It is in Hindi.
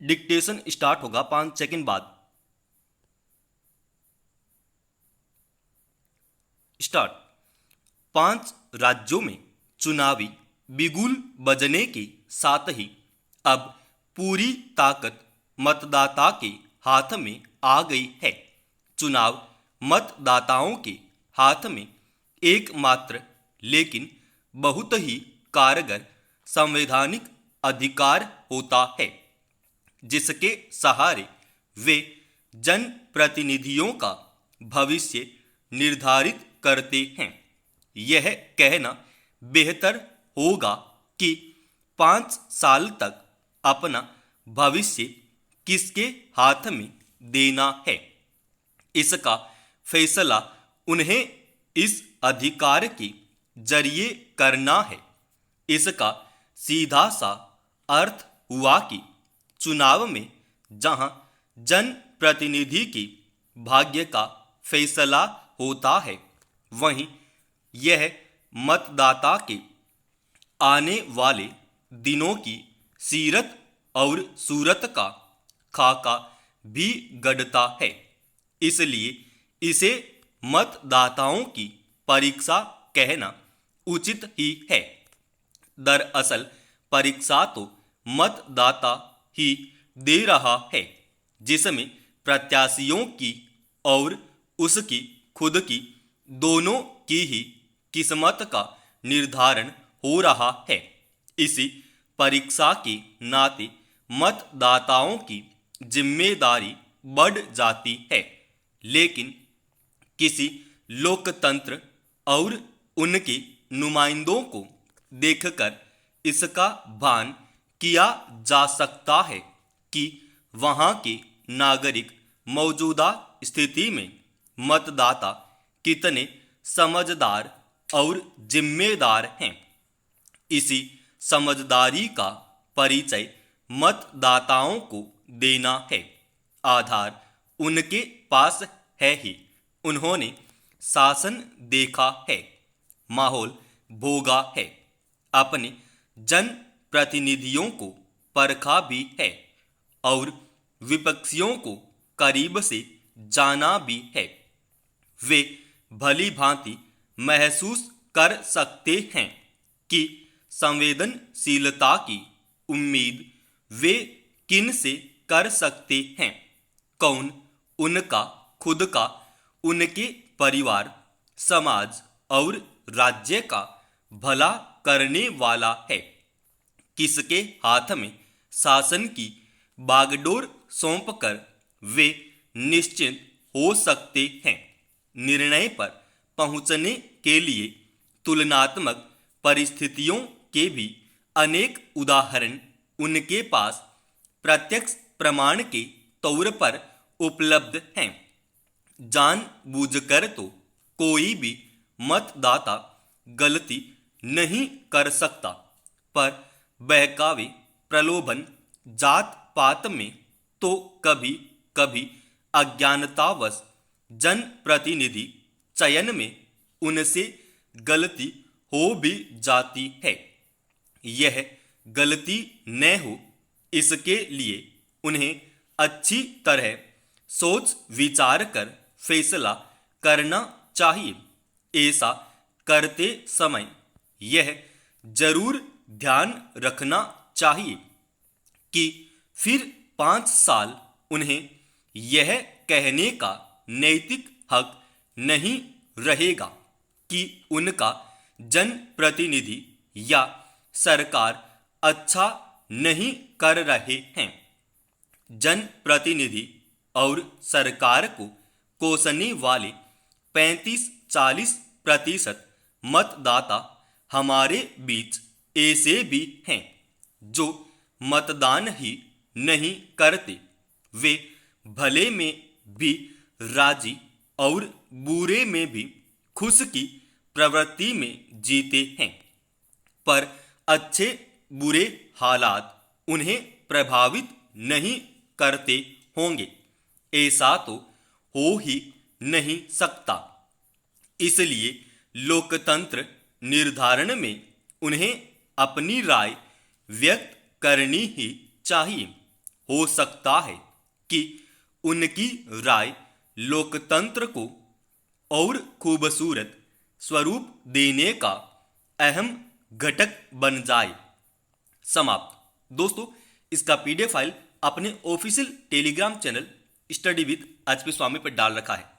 डिक्टेशन स्टार्ट होगा 5 सेकंड बाद। स्टार्ट। 5 राज्यों में चुनावी बिगुल बजने के साथ ही अब पूरी ताकत मतदाता के हाथ में आ गई है। चुनाव मतदाताओं के हाथ में एकमात्र लेकिन बहुत ही कारगर संवैधानिक अधिकार होता है, जिसके सहारे वे जनप्रतिनिधियों का भविष्य निर्धारित करते हैं। यह कहना बेहतर होगा कि 5 साल तक अपना भविष्य किसके हाथ में देना है, इसका फैसला उन्हें इस अधिकार के जरिए करना है। इसका सीधा सा अर्थ हुआ कि चुनाव में जहां जनप्रतिनिधि के भाग्य का फैसला होता है, वहीं यह मतदाता के आने वाले दिनों की सीरत और सूरत का खाका भी गढ़ता है। इसलिए इसे मतदाताओं की परीक्षा कहना उचित ही है। दरअसल परीक्षा तो मतदाता ही दे रहा है, जिसमें प्रत्याशियों की और उसकी खुद की दोनों की ही किस्मत का निर्धारण हो रहा है। इसी परीक्षा के नाते मतदाताओं की जिम्मेदारी बढ़ जाती है, लेकिन किसी लोकतंत्र और उनके नुमाइंदों को देखकर इसका भान किया जा सकता है कि वहाँ के नागरिक मौजूदा स्थिति में मतदाता कितने समझदार और जिम्मेदार हैं। इसी समझदारी का परिचय मतदाताओं को देना है। आधार उनके पास है ही। उन्होंने शासन देखा है, माहौल भोगा है, अपने जनप्रतिनिधियों को परखा भी है और विपक्षियों को करीब से जाना भी है। वे भली भांति महसूस कर सकते हैं कि संवेदनशीलता की उम्मीद वे किन से कर सकते हैं, कौन उनका खुद का, उनके परिवार, समाज और राज्य का भला करने वाला है। किसके हाथ में शासन की बागडोर सौंपकर वे निश्चिंत हो सकते हैं। निर्णय पर पहुंचने के लिए तुलनात्मक परिस्थितियों के भी अनेक उदाहरण उनके पास प्रत्यक्ष प्रमाण के तौर पर उपलब्ध हैं। जानबूझकर तो कोई भी मतदाता गलती नहीं कर सकता, पर बहकावे, प्रलोभन, जात पात में तो कभी कभी अज्ञानतावश जनप्रतिनिधि चयन में उनसे गलती हो भी जाती है। यह गलती न हो, इसके लिए उन्हें अच्छी तरह सोच विचार कर फैसला करना चाहिए। ऐसा करते समय यह जरूर ध्यान रखना चाहिए कि फिर 5 साल उन्हें यह कहने का नैतिक हक नहीं रहेगा कि उनका जनप्रतिनिधि या सरकार अच्छा नहीं कर रहे हैं। जनप्रतिनिधि और सरकार को कोसने वाले 35-40% मतदाता हमारे बीच ऐसे भी हैं जो मतदान ही नहीं करते। वे भले में भी राजी और बुरे में भी खुश की प्रवृत्ति में जीते हैं, पर अच्छे बुरे हालात उन्हें प्रभावित नहीं करते होंगे, ऐसा तो हो ही नहीं सकता। इसलिए लोकतंत्र निर्धारण में उन्हें अपनी राय व्यक्त करनी ही चाहिए। हो सकता है कि उनकी राय लोकतंत्र को और खूबसूरत स्वरूप देने का अहम घटक बन जाए। समाप्त। दोस्तों, इसका पीडीएफ फाइल अपने official Telegram channel study with HP Swami पर डाल रखा है।